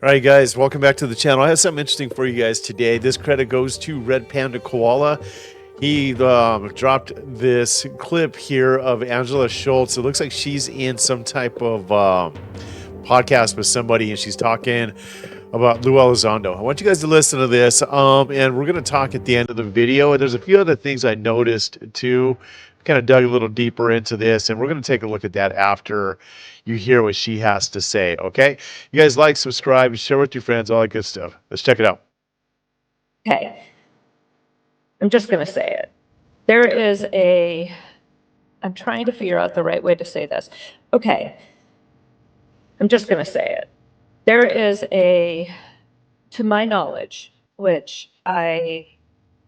All right, guys, welcome back to the channel. I have something interesting for you guys today. This credit goes to Red Panda Koala. He dropped this clip here of Angela Schultz. It looks like she's in some type of podcast with somebody, and she's talking about Lou Elizondo. I want you guys to listen to this, and we're going to talk at the end of the video. And there's a few other things I noticed, too. Kind of dug a little deeper into this, and we're going to take a look at that after you hear what she has to say, okay? You guys like, subscribe, share with your friends, all that good stuff. Let's check it out. Okay. I'm just going to say it. There is a... I'm trying to figure out the right way to say this. Okay. I'm just going to say it. There is a, to my knowledge, which I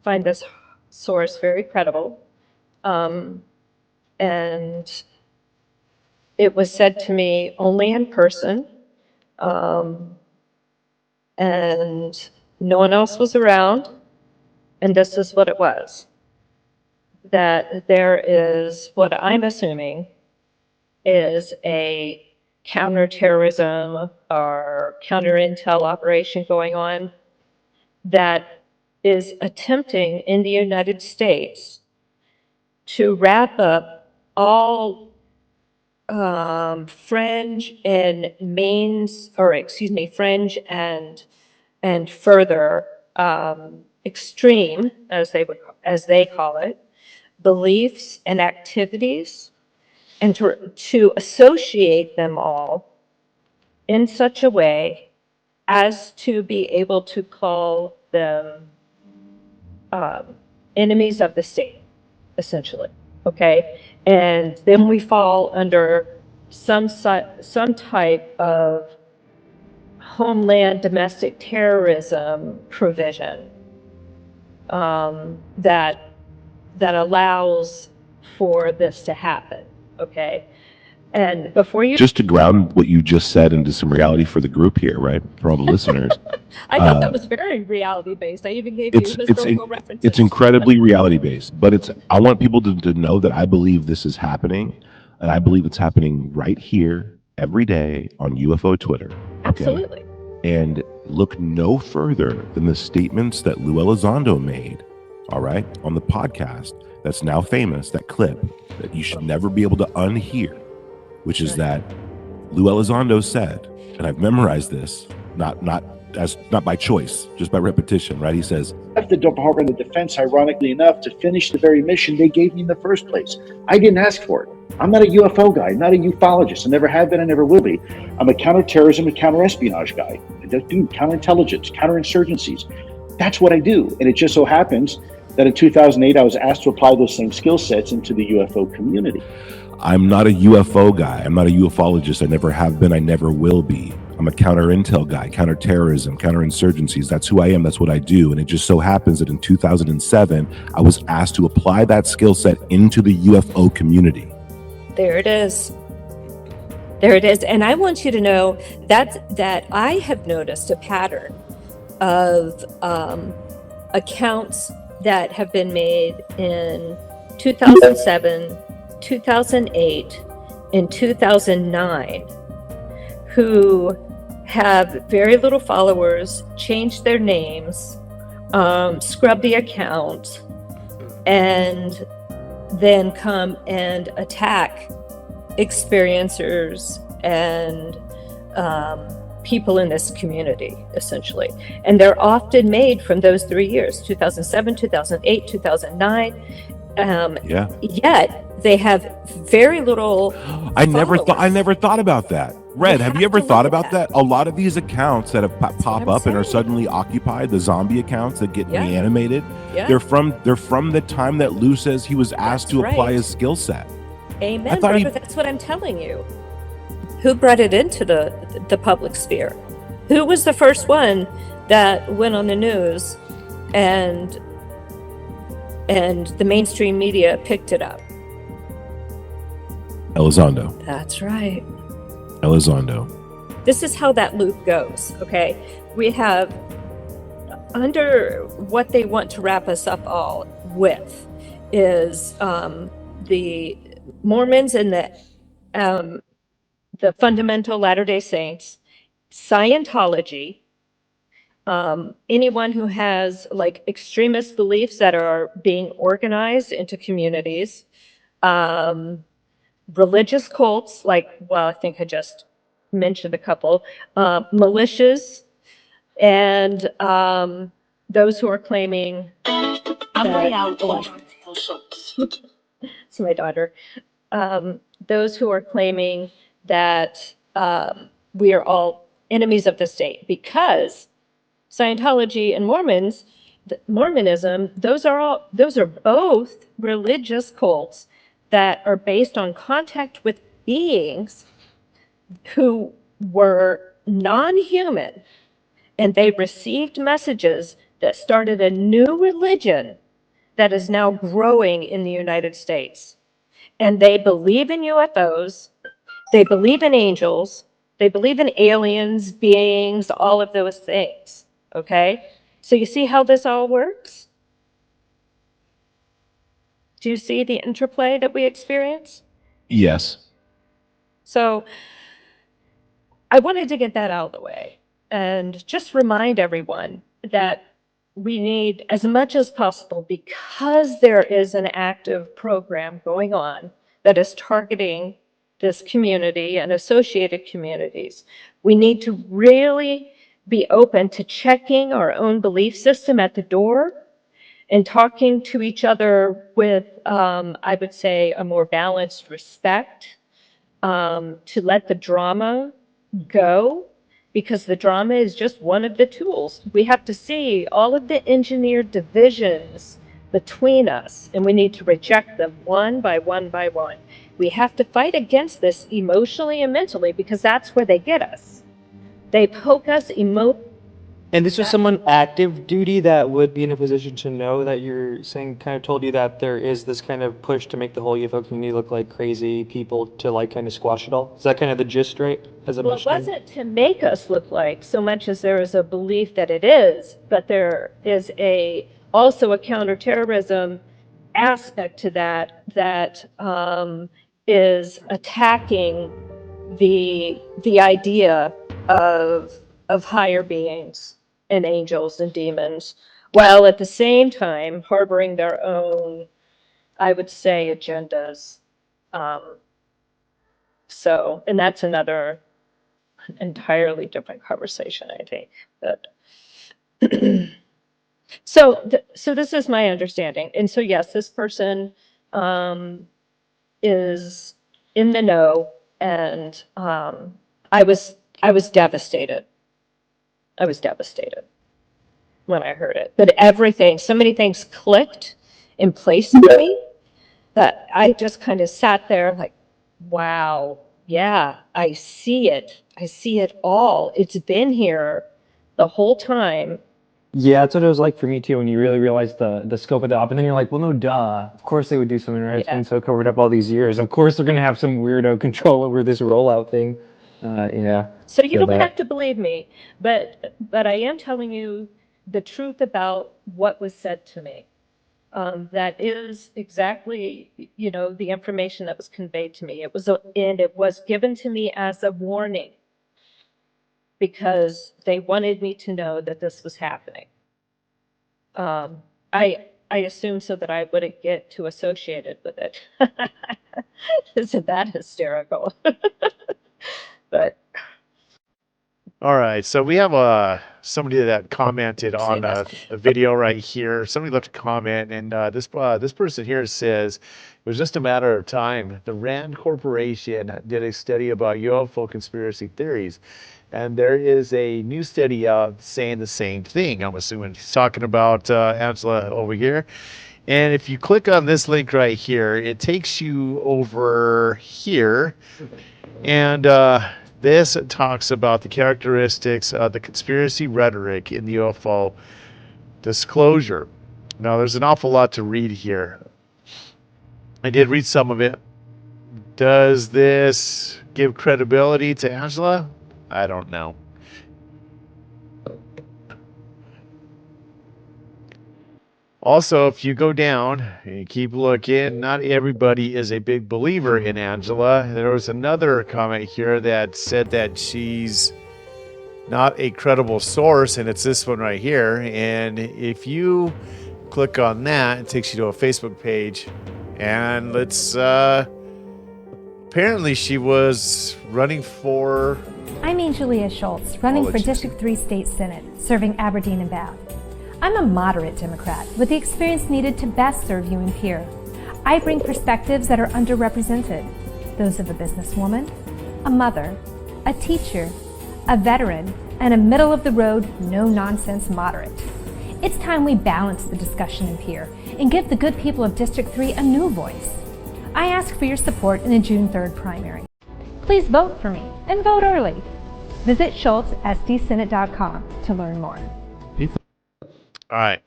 find this source very credible, and it was said to me only in person, and no one else was around, and this is what it was. That there is, what I'm assuming, is a counterterrorism or counter-intel operation going on that is attempting in the United States to wrap up all fringe and fringe and further extreme, as they call it, beliefs and activities, and to associate them all in such a way as to be able to call them enemies of the state, essentially. Okay, and then we fall under some type of homeland domestic terrorism provision that allows for this to happen. Okay, and before you just to ground what you just said into some reality for the group here, right? For all the listeners. I thought that was very reality based. I even gave you historical references. It's incredibly reality based, but I want people to know that I believe this is happening, and I believe it's happening right here every day on UFO Twitter. Okay? Absolutely. And look no further than the statements that Lou Elizondo made, all right, on the podcast that's now famous, that clip that you should never be able to unhear, which is that Lou Elizondo said, and I've memorized this, not by choice, just by repetition, right? He says, the Department of Defense, ironically enough, to finish the very mission they gave me in the first place. I didn't ask for it. I'm not a UFO guy, not a ufologist. I never have been, I never will be. I'm a counterterrorism and counterespionage guy. I do counterintelligence, counterinsurgencies. That's what I do. And it just so happens that in 2008, I was asked to apply those same skill sets into the UFO community. I'm not a UFO guy. I'm not a ufologist. I never have been. I never will be. I'm a counter-intel guy, counterterrorism, counterinsurgencies. That's who I am. That's what I do. And it just so happens that in 2007, I was asked to apply that skill set into the UFO community. There it is. There it is. And I want you to know that I have noticed a pattern of accounts that have been made in 2007, 2008, and 2009 who have very little followers, changed their names, scrub the account, and then come and attack experiencers and people in this community, essentially. And they're often made from those 3 years, 2007, 2008, 2009. Yet they have very little I never thought about that. Red, have you ever thought about that? A lot of these accounts that have pop up and are suddenly occupied, the zombie accounts that get reanimated, they're from the time that Lou says he was asked to apply his skill set. Amen, brother. That's what I'm telling you. Who brought it into the public sphere? Who was the first one that went on the news and the mainstream media picked it up? Elizondo. That's right. Elizondo. This is how that loop goes, okay? We have, under what they want to wrap us up all with, is the Mormons and the fundamental Latter-day Saints Scientology, anyone who has like extremist beliefs that are being organized into communities, religious cults, like, well, I think I just mentioned a couple, militias, and those who are claiming it's my daughter. Those who are claiming that we are all enemies of the state, because Scientology and Mormonism, those are both religious cults that are based on contact with beings who were non-human, and they received messages that started a new religion that is now growing in the United States. And they believe in UFOs, they believe in angels, they believe in aliens, beings, all of those things. Okay? So you see how this all works? Do you see the interplay that we experience? Yes. So I wanted to get that out of the way and just remind everyone that we need, as much as possible, because there is an active program going on that is targeting this community and associated communities, we need to really be open to checking our own belief system at the door and talking to each other with, I would say, a more balanced respect, to let the drama go, because the drama is just one of the tools. We have to see all of the engineered divisions between us, and we need to reject them one by one by one. We have to fight against this emotionally and mentally, because that's where they get us. They poke us And this was someone active duty that would be in a position to know that you're saying, kind of told you that there is this kind of push to make the whole UFO community look like crazy people to like kind of squash it all. Is that kind of the gist, right? As Well, it wasn't to make us look like so much as there is a belief that it is, but there is also a counterterrorism aspect to that is attacking the idea of higher beings and angels and demons, while at the same time harboring their own, I would say, agendas. And that's another entirely different conversation, I think. But so this is my understanding, and so yes, this person is in the know, and I was devastated. I was devastated when I heard it. But so many things clicked in place for me that I just kind of sat there like, wow, yeah, I see it. I see it all. It's been here the whole time. Yeah, that's what it was like for me too, when you really realize the scope of the op, and then you're like, well, no, duh. Of course they would do something right. It's been so covered up all these years. Of course they're gonna have some weirdo control over this rollout thing. Yeah. So you don't have to believe me, but I am telling you the truth about what was said to me. That is exactly, the information that was conveyed to me. And it was given to me as a warning, because they wanted me to know that this was happening. I assume so that I wouldn't get too associated with it. Isn't that hysterical? But All right, so we have somebody that commented on a video right here. Somebody left a comment, and this person here says it was just a matter of time. The Rand Corporation did a study about UFO conspiracy theories, and there is a new study out saying the same thing. I'm assuming he's talking about Angela over here. And if you click on this link right here, it takes you over here, and this talks about the characteristics of the conspiracy rhetoric in the UFO disclosure. Now, there's an awful lot to read here. I did read some of it. Does this give credibility to Angela? I don't know. Also, if you go down and keep looking, not everybody is a big believer in Angela. There was another comment here that said that she's not a credible source, and it's this one right here. And if you click on that, it takes you to a Facebook page, and let's apparently she was running for I'm Angelia Schultz, running for District 3 State Senate, serving Aberdeen and Bath. I'm a moderate Democrat with the experience needed to best serve you in Pierre. I bring perspectives that are underrepresented, those of a businesswoman, a mother, a teacher, a veteran, and a middle-of-the-road, no-nonsense moderate. It's time we balance the discussion in Pierre and give the good people of District 3 a new voice. I ask for your support in the June 3rd primary. Please vote for me and vote early. Visit SchultzSDSenate.com to learn more. All right.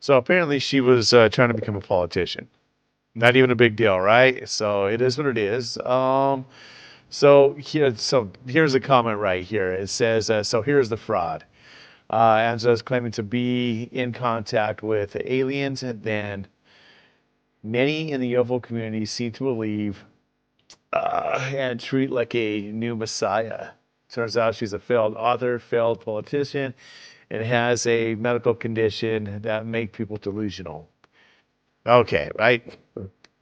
So apparently she was trying to become a politician. Not even a big deal, right? So it is what it is. So here's a comment right here. It says, so here's the fraud. Angela's claiming to be in contact with aliens, and then many in the UFO community seem to believe and treat like a new messiah. Turns out she's a failed author, failed politician, and has a medical condition that make people delusional. Okay, right?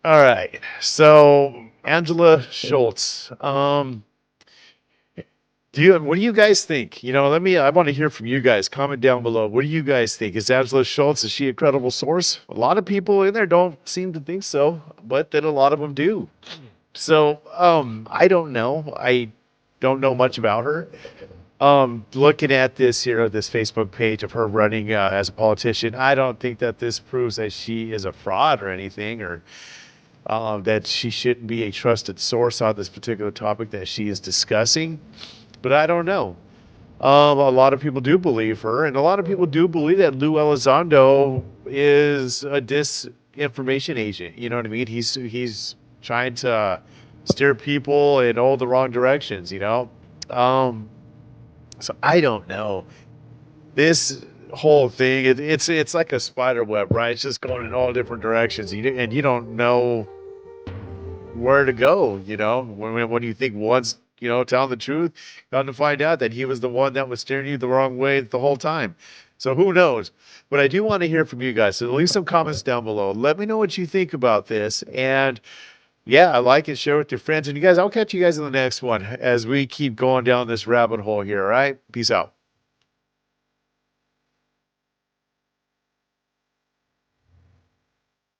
All right. So Angela Schultz, what do you guys think? I want to hear from you guys. Comment down below. What do you guys think? Is Angela Schultz, is she a credible source? A lot of people in there don't seem to think so, but then a lot of them do. So, I don't know. I don't know much about her. Looking at this Facebook page of her running as a politician, I don't think that this proves that she is a fraud or anything, or that she shouldn't be a trusted source on this particular topic that she is discussing. But I don't know. A lot of people do believe her, and a lot of people do believe that Lou Elizondo is a disinformation agent. You know what I mean? He's trying to steer people in all the wrong directions. So I don't know. This whole thing, it's like a spider web, right? It's just going in all different directions, and you don't know where to go. When you think one's telling the truth, come to find out that he was the one that was steering you the wrong way the whole time. So who knows? But I do want to hear from you guys. So leave some comments down below. Let me know what you think about this. And yeah, like and share with your friends. And you guys, I'll catch you guys in the next one as we keep going down this rabbit hole here. All right. Peace out.